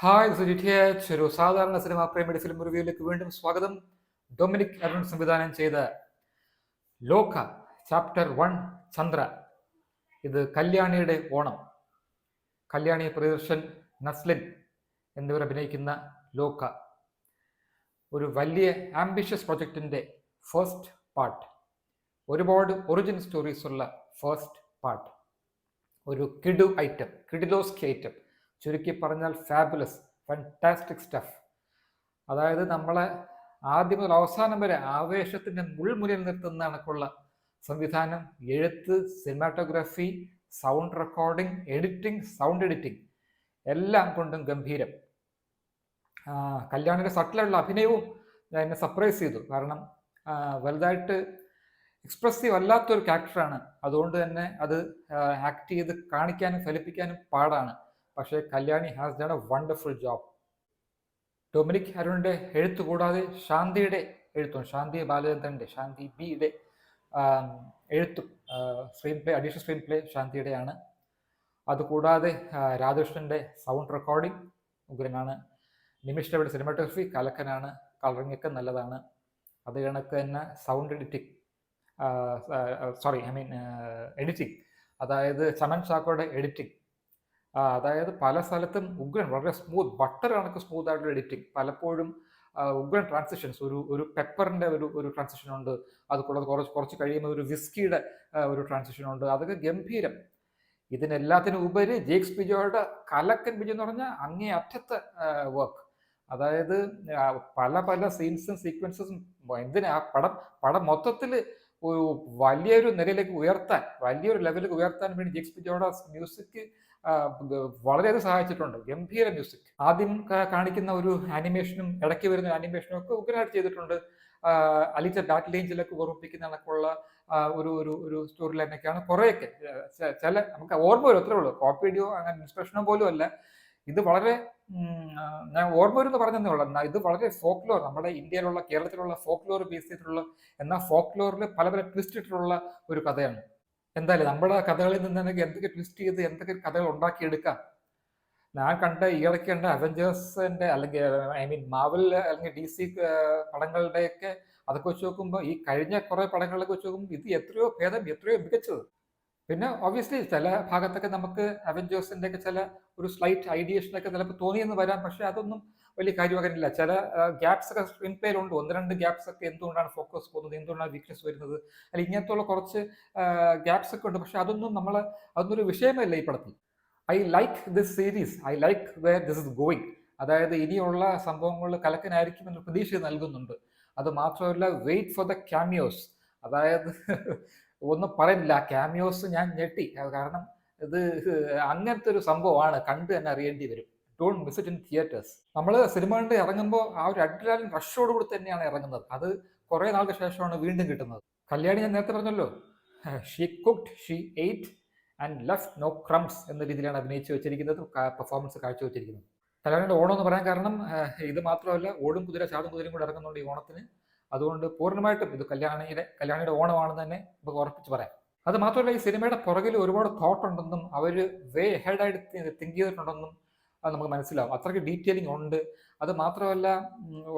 Hi സുജിറ്റിയച്ച് ഒരു സാധാരണ cinema പ്രേമിയുടെ film റിവ്യൂയിലേക്ക് വീണ്ടും സ്വാഗതം. ഡൊമിനിക് അരുൺ സംവിധാനം ചെയ്ത ലോക ചാപ്റ്റർ 1 ചന്ദ്ര. ഇത് കല്യാണിയുടെ ഓണം. കല്യാണി, പ്രിയദർശൻ, നസ്ലിൻ എന്നിവർ അഭിനയിക്കുന്ന ലോക ഒരു വലിയ ആംബിഷ്യസ് പ്രൊജക്റ്റിൻ്റെ ഫസ്റ്റ് പാർട്ട്. ഒരുപാട് ഒറിജിൻ സ്റ്റോറീസ് ഉള്ള ഫസ്റ്റ് പാർട്ട്. ഒരു കിഡിലോസ്കി ഐറ്റം, ചുരുക്കി പറഞ്ഞാൽ ഫാബുലസ്, ഫാന്റാസ്റ്റിക് സ്റ്റഫ്. അതായത് നമ്മളെ ആദ്യം മുതൽ അവസാനം വരെ ആവേശത്തിൻ്റെ മുൾമുനയിൽ നിർത്തുന്ന കണക്കുള്ള സംവിധാനം, എഴുത്ത്, cinematography, sound recording, editing, sound editing എല്ലാം കൊണ്ടും ഗംഭീരം. കല്യാണിൻ്റെ സട്ടിലുള്ള അഭിനയവും എന്നെ സർപ്രൈസ് ചെയ്തു. കാരണം വലുതായിട്ട് എക്സ്പ്രസീവ് അല്ലാത്തൊരു ക്യാരക്ടറാണ്. അതുകൊണ്ട് തന്നെ അത് ആക്ട് ചെയ്ത് കാണിക്കാനും ഫലിപ്പിക്കാനും പാടാണ്. പക്ഷേ Kalyani has done a wonderful job. Dominic അരുണിൻ്റെ എഴുത്ത് കൂടാതെ ശാന്തിയുടെ എഴുത്തും, ശാന്തി ബാലചന്ദ്രൻ്റെ, ശാന്തി ബിയുടെ എഴുത്തും, screen play, additional screen play ശാന്തിയുടെയാണ്. അതുകൂടാതെ രാധാകൃഷ്ണൻ്റെ സൗണ്ട് റെക്കോർഡിംഗ് ഉഗ്രനാണ്. നിമിഷ് രവിയുടെ സിനിമാറ്റോഗ്രഫി കലക്കനാണ്. കളറിംഗ് ഒക്കെ നല്ലതാണ്. അത് കണക്ക് തന്നെ സൗണ്ട് എഡിറ്റിംഗ്, എഡിറ്റിംഗ്, അതായത് ചമൻ ചാക്കോയുടെ എഡിറ്റിംഗ്, അതായത് പല സ്ഥലത്തും ഉഗ്രൻ, വളരെ സ്മൂത്ത്, ബട്ടർ കണക്ക് സ്മൂത്ത് ആയിട്ടുള്ള എഡിറ്റിംഗ്. പലപ്പോഴും ഉഗ്രൻ ട്രാൻസിഷൻസ്, ഒരു പെപ്പറിൻ്റെ ഒരു ട്രാൻസിഷൻ ഉണ്ട്. അതുകൂടാതെ കുറച്ച് കഴിയുമ്പോൾ ഒരു വിസ്കിയുടെ ഒരു ട്രാൻസിഷൻ ഉണ്ട്. അതൊക്കെ ഗംഭീരം. ഇതിനെല്ലാത്തിനും ഉപരി ജേക്സ് ബിജോയുടെ കലക്കൻ ബിജു എന്ന് പറഞ്ഞാൽ അങ്ങേ അറ്റത്തെ വർക്ക്. അതായത് പല സീൻസും സീക്വൻസസും എന്തിനാ പടം മൊത്തത്തിൽ ഒരു വലിയൊരു നിലയിലേക്ക് ഉയർത്താൻ, വലിയൊരു ലെവലിലേക്ക് ഉയർത്താൻ വേണ്ടി ജേക്സ് ബിജോയുടെ മ്യൂസിക് വളരെയധികം സഹായിച്ചിട്ടുണ്ട്. ഗംഭീര മ്യൂസിക്. ആദ്യം കാണിക്കുന്ന ഒരു ആനിമേഷനും ഇടയ്ക്ക് വരുന്ന ആനിമേഷനും ഒക്കെ ഉഗ്രനായിട്ട് ചെയ്തിട്ടുണ്ട്. അലിച്ച ബാറ്റിൽ ഏഞ്ചലൊക്കെ ഓർമ്മിപ്പിക്കുന്ന കണക്കുള്ള ഒരു സ്റ്റോറി ലൈനൊക്കെയാണ്. കുറേയൊക്കെ ചില നമുക്ക് ഓർമ്മ വരും, അത്രേ ഉള്ളൂ. കോപ്പി വീഡിയോ അങ്ങനെ ഇൻസ്പിറേഷനോ പോലും അല്ല. ഇത് വളരെ ഞാൻ ഓർമ്മ വരും എന്ന് പറഞ്ഞതേ ഉള്ളൂ. എന്നാൽ ഇത് വളരെ ഫോക്ലോർ, നമ്മുടെ ഇന്ത്യയിലുള്ള, കേരളത്തിലുള്ള ഫോക്ലോർ ബേസ് ചെയ്തിട്ടുള്ള, എന്നാൽ ഫോക്ലോറിൽ പല ട്വിസ്റ്റ് ഇട്ടിട്ടുള്ള ഒരു കഥയാണ്. എന്തായാലും നമ്മുടെ കഥകളിൽ നിന്ന് തന്നെ എന്തൊക്കെ ട്വിസ്റ്റ് ചെയ്ത് എന്തൊക്കെ കഥകൾ ഉണ്ടാക്കിയെടുക്കാം. ഞാൻ ഈയിടയ്ക്ക് കണ്ട അവഞ്ചേഴ്സിന്റെ, അല്ലെങ്കിൽ മാവൽ അല്ലെങ്കിൽ DC പടങ്ങളുടെയൊക്കെ അതൊക്കെ വെച്ച് നോക്കുമ്പോൾ, ഈ കഴിഞ്ഞ കുറെ പടങ്ങളിലൊക്കെ വെച്ച് നോക്കുമ്പോൾ ഇത് എത്രയോ ഭേദം, എത്രയോ മികച്ചത്. പിന്നെ ഒബ്വിയസ്ലി ചില ഭാഗത്തൊക്കെ നമുക്ക് അവഞ്ചേഴ്സിന്റെ ഒക്കെ ചില ഒരു സ്ലൈറ്റ് ഐഡിയേഷനൊക്കെ ചിലപ്പോൾ തോന്നിയെന്ന് വരാം. പക്ഷെ അതൊന്നും വലിയ കാര്യമാകാനില്ല. ചില ഗ്യാപ്സ് ഒക്കെ സ്ക്രീൻ പ്ലേയിലുണ്ട്. 1-2 ഗ്യാപ്സ് ഒക്കെ എന്തുകൊണ്ടാണ് ഫോക്കസ് പോകുന്നത്, എന്തുകൊണ്ടാണ് വീക്ക്നെസ് വരുന്നത്, അല്ലെങ്കിൽ ഇങ്ങനത്തുള്ള കുറച്ച് ഗ്യാപ്സ് ഒക്കെ ഉണ്ട്. പക്ഷെ അതൊന്നും ഒരു വിഷയമല്ല ഈ പടത്തിൽ. I like this series, I like where this is going. അതായത് ഇനിയുള്ള സംഭവങ്ങൾ കലക്കനായിരിക്കും എന്ന പ്രതീക്ഷ നൽകുന്നുണ്ട്. അത് മാത്രമല്ല, വെയിറ്റ് ഫോർ ദ ക്യാമിയോസ്. അതായത് ഒന്നും പറയുന്നില്ല, ആ ക്യാമിയോസ് ഞാൻ ഞെട്ടി. കാരണം ഇത് അങ്ങനത്തെ ഒരു സംഭവമാണ്, കണ്ട് തന്നെ അറിയേണ്ടി വരും. Don't miss it in theatres. നമ്മൾ സിനിമ കണ്ട് ഇറങ്ങുമ്പോൾ ആ ഒരു അഡ്രിനാലിൻ റഷോടുകൂടി തന്നെയാണ് ഇറങ്ങുന്നത്. അത് കുറേ നാൾക്ക് ശേഷമാണ് വീണ്ടും കിട്ടുന്നത്. കല്യാണി ഞാൻ നേരത്തെ പറഞ്ഞല്ലോ, she cooked, she ate and left no crumbs എന്ന രീതിയിലാണ് അഭിനയിച്ച് വെച്ചിരിക്കുന്നത്, പെർഫോമൻസ് കാഴ്ചവെച്ചിരിക്കുന്നത്. കല്യാണിയുടെ ഓണം എന്ന് പറയാൻ കാരണം ഇത് മാത്രമല്ല, ഓടും കുതിര ചാടും കുതിരയും കൂടെ ഇറങ്ങുന്നുണ്ട് ഈ ഓണത്തിന്. അതുകൊണ്ട് പൂർണ്ണമായിട്ടും ഇത് കല്യാണിയുടെ ഓണമാണെന്ന് തന്നെ നമുക്ക് ഉറപ്പിച്ച് പറയാം. അത് മാത്രമല്ല, ഈ സിനിമയുടെ പുറകിൽ ഒരുപാട് തോട്ട് ഉണ്ടെന്നും അവർ വേ ഹെഡായിട്ട് തിങ്ക് ചെയ്തിട്ടുണ്ടെന്നും അത് നമുക്ക് മനസ്സിലാവും. അത്രയ്ക്ക് ഡീറ്റെയിലിംഗ് ഉണ്ട്. അത് മാത്രമല്ല,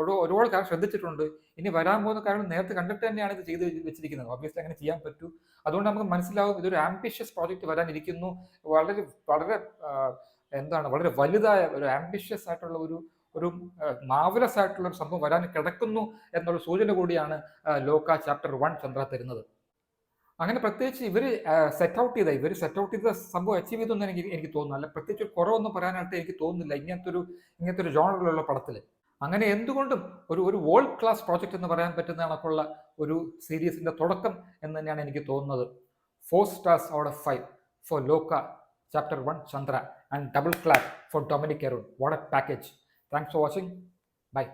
ഒരുപാട് കാര്യം ശ്രദ്ധിച്ചിട്ടുണ്ട്. ഇനി വരാൻ പോകുന്ന കാര്യം നേരത്തെ കണ്ടിട്ട് തന്നെയാണ് ഇത് ചെയ്ത് വെച്ചിരിക്കുന്നത്. ഒബ്വിയസ്ലി അങ്ങനെ ചെയ്യാൻ പറ്റൂ. അതുകൊണ്ട് നമുക്ക് മനസ്സിലാവും ഇതൊരു ആംബിഷ്യസ് പ്രോജക്റ്റ് വരാനിരിക്കുന്നു. വളരെ വളരെ വളരെ വലുതായ ഒരു ആംബിഷ്യസ് ആയിട്ടുള്ള ഒരു മാവലസ് ആയിട്ടുള്ള ഒരു സംഭവം വരാൻ കിടക്കുന്നു എന്നുള്ള സൂചന കൂടിയാണ് ലോക ചാപ്റ്റർ 1 ചന്ദ്ര തരുന്നത്. അങ്ങനെ പ്രത്യേകിച്ച് ഇവർ സെറ്റ് ഔട്ട് ചെയ്ത സംഭവം അച്ചീവ് ചെയ്തൊന്നും എനിക്ക് തോന്നുന്നു. അല്ല, പ്രത്യേകിച്ച് ഒരു കുറവൊന്നും പറയാനായിട്ട് എനിക്ക് തോന്നുന്നില്ല ഇങ്ങനത്തെ ഒരു ജോണറിലുള്ള പടത്തിൽ. അങ്ങനെ എന്തുകൊണ്ടും ഒരു വേൾഡ് ക്ലാസ് പ്രോജക്റ്റ് എന്ന് പറയാൻ പറ്റുന്ന കണക്കുള്ള ഒരു സീരീസിന്റെ തുടക്കം എന്ന് തന്നെയാണ് എനിക്ക് തോന്നുന്നത്. 4 stars out of 5 for Loka chapter 1 Chandra, and double clap for Dominic Arun. What a package. Thanks for watching. Bye.